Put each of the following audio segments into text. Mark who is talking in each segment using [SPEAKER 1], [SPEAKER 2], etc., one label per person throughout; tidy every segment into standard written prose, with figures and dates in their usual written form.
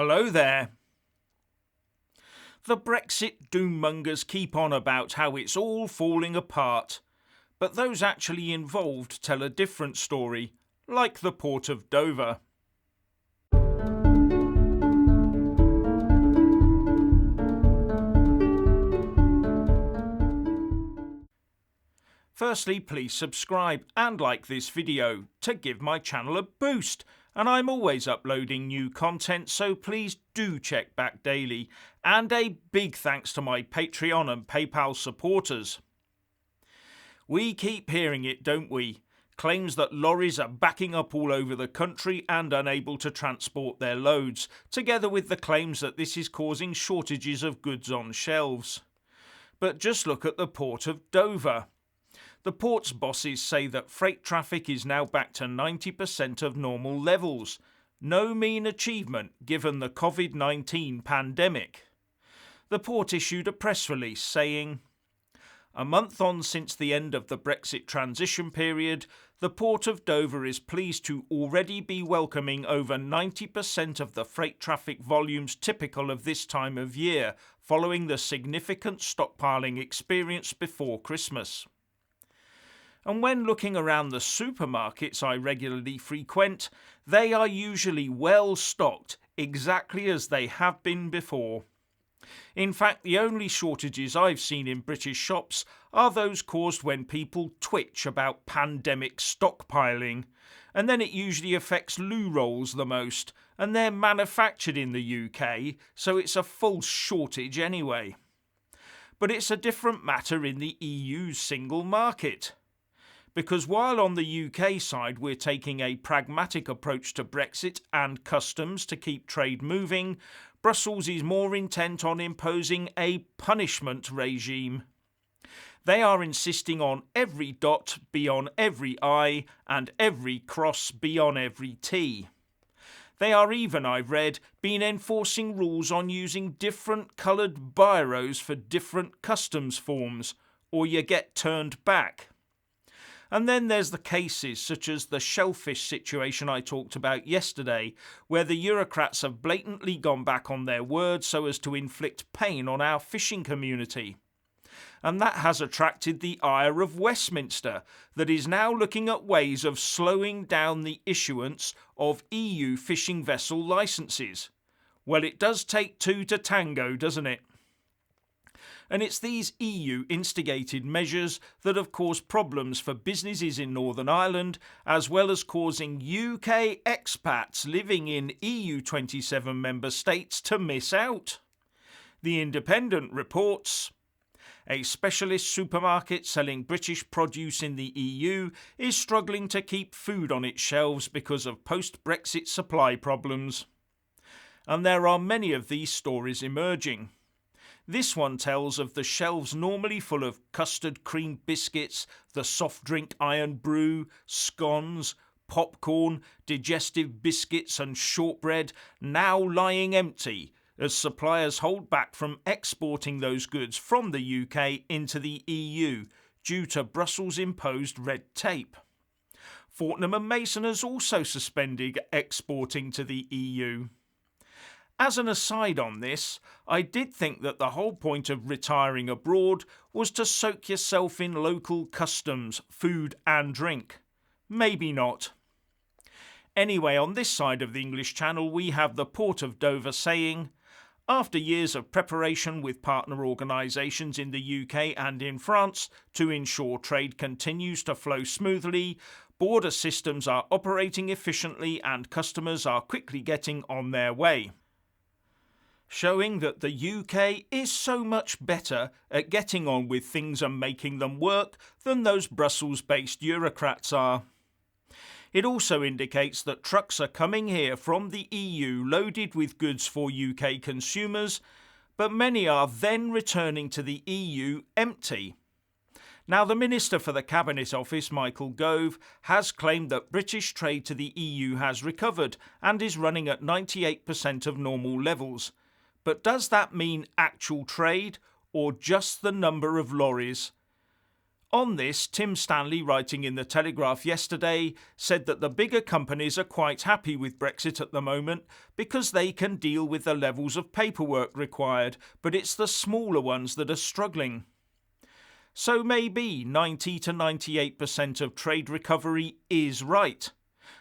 [SPEAKER 1] Hello there. The Brexit doom-mongers keep on about how it's all falling apart, but those actually involved tell a different story, like the port of Dover. Firstly, please subscribe and like this video to give my channel a boost, and I'm always uploading new content, so please do check back daily. And a big thanks to my Patreon and PayPal supporters. We keep hearing it, don't we? Claims that lorries are backing up all over the country and unable to transport their loads, together with the claims that this is causing shortages of goods on shelves. But just look at the port of Dover. The port's bosses say that freight traffic is now back to 90% of normal levels. No mean achievement given the COVID-19 pandemic. The port issued a press release saying, "A month on since the end of the Brexit transition period, the port of Dover is pleased to already be welcoming over 90% of the freight traffic volumes typical of this time of year, following the significant stockpiling experienced before Christmas." And when looking around the supermarkets I regularly frequent, they are usually well stocked, exactly as they have been before. In fact, the only shortages I've seen in British shops are those caused when people twitch about pandemic stockpiling, and then it usually affects loo rolls the most, and they're manufactured in the UK, so it's a false shortage anyway. But it's a different matter in the EU's single market. Because while on the UK side we're taking a pragmatic approach to Brexit and customs to keep trade moving, Brussels is more intent on imposing a punishment regime. They are insisting on every dot be on every I and every cross be on every T. They are even, I've read, been enforcing rules on using different coloured biros for different customs forms, or you get turned back. And then there's the cases such as the shellfish situation I talked about yesterday, where the bureaucrats have blatantly gone back on their word so as to inflict pain on our fishing community. And that has attracted the ire of Westminster, that is now looking at ways of slowing down the issuance of EU fishing vessel licences. Well, it does take two to tango, doesn't it? And it's these EU-instigated measures that have caused problems for businesses in Northern Ireland, as well as causing UK expats living in EU 27 member states to miss out. The Independent reports, a specialist supermarket selling British produce in the EU is struggling to keep food on its shelves because of post-Brexit supply problems. And there are many of these stories emerging. This one tells of the shelves normally full of custard cream biscuits, the soft drink Iron Brew, scones, popcorn, digestive biscuits and shortbread now lying empty as suppliers hold back from exporting those goods from the UK into the EU due to Brussels-imposed red tape. Fortnum & Mason has also suspended exporting to the EU. As an aside on this, I did think that the whole point of retiring abroad was to soak yourself in local customs, food and drink. Maybe not. Anyway, on this side of the English Channel we have the Port of Dover saying, after years of preparation with partner organisations in the UK and in France to ensure trade continues to flow smoothly, border systems are operating efficiently and customers are quickly getting on their way. Showing that the UK is so much better at getting on with things and making them work than those Brussels-based bureaucrats are. It also indicates that trucks are coming here from the EU loaded with goods for UK consumers, but many are then returning to the EU empty. Now, the Minister for the Cabinet Office, Michael Gove, has claimed that British trade to the EU has recovered and is running at 98% of normal levels. But does that mean actual trade or just the number of lorries? On this, Tim Stanley, writing in the Telegraph yesterday, said that the bigger companies are quite happy with Brexit at the moment because they can deal with the levels of paperwork required, but it's the smaller ones that are struggling. So maybe 90 to 98% of trade recovery is right,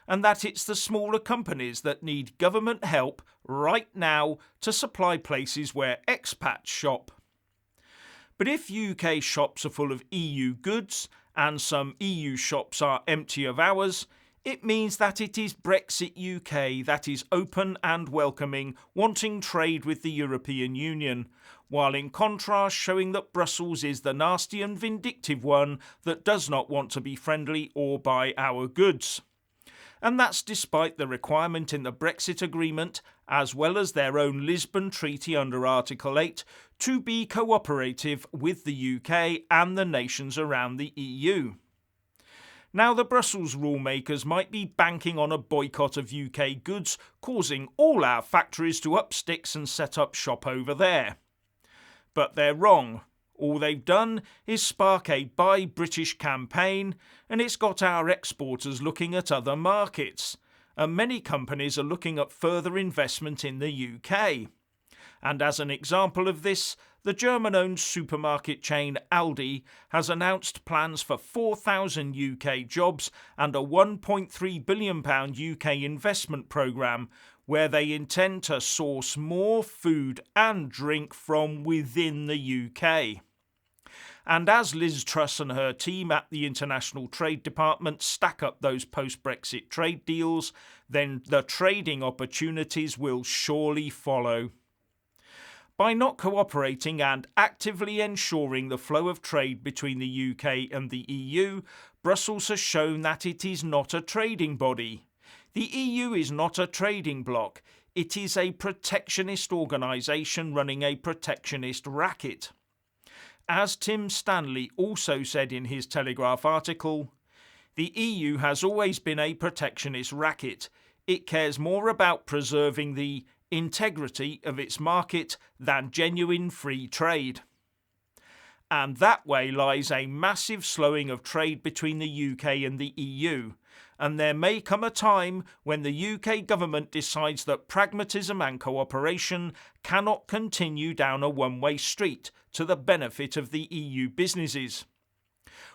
[SPEAKER 1] and that it's the smaller companies that need government help right now to supply places where expats shop. But if UK shops are full of EU goods and some EU shops are empty of ours, it means that it is Brexit UK that is open and welcoming, wanting trade with the European Union, while in contrast showing that Brussels is the nasty and vindictive one that does not want to be friendly or buy our goods. And that's despite the requirement in the Brexit agreement, as well as their own Lisbon Treaty under Article 8, to be cooperative with the UK and the nations around the EU. Now, the Brussels rulemakers might be banking on a boycott of UK goods, causing all our factories to up sticks and set up shop over there. But they're wrong. All they've done is spark a Buy British campaign, and it's got our exporters looking at other markets. And many companies are looking at further investment in the UK. And as an example of this, the German-owned supermarket chain Aldi has announced plans for 4,000 UK jobs and a £1.3 billion UK investment programme where they intend to source more food and drink from within the UK. And as Liz Truss and her team at the International Trade Department stack up those post-Brexit trade deals, then the trading opportunities will surely follow. By not cooperating and actively ensuring the flow of trade between the UK and the EU, Brussels has shown that it is not a trading body. The EU is not a trading bloc. It is a protectionist organisation running a protectionist racket. As Tim Stanley also said in his Telegraph article, the EU has always been a protectionist racket. It cares more about preserving the integrity of its market than genuine free trade. And that way lies a massive slowing of trade between the UK and the EU, and there may come a time when the UK government decides that pragmatism and cooperation cannot continue down a one-way street to the benefit of the EU businesses.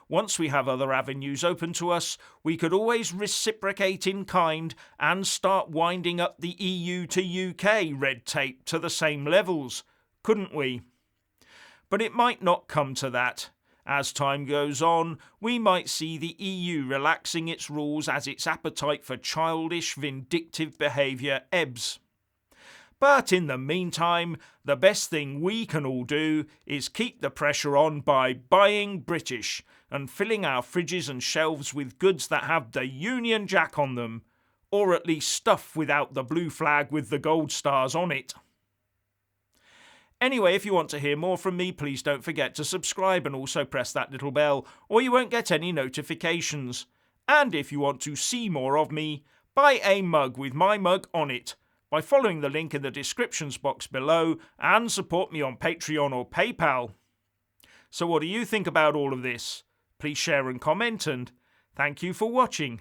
[SPEAKER 1] Once we have other avenues open to us, we could always reciprocate in kind and start winding up the EU to UK red tape to the same levels, couldn't we? But it might not come to that. As time goes on, we might see the EU relaxing its rules as its appetite for childish, vindictive behaviour ebbs. But in the meantime, the best thing we can all do is keep the pressure on by buying British and filling our fridges and shelves with goods that have the Union Jack on them, or at least stuff without the blue flag with the gold stars on it. Anyway, if you want to hear more from me, please don't forget to subscribe and also press that little bell, or you won't get any notifications. And if you want to see more of me, buy a mug with my mug on it by following the link in the descriptions box below and support me on Patreon or PayPal. So what do you think about all of this? Please share and comment, and thank you for watching.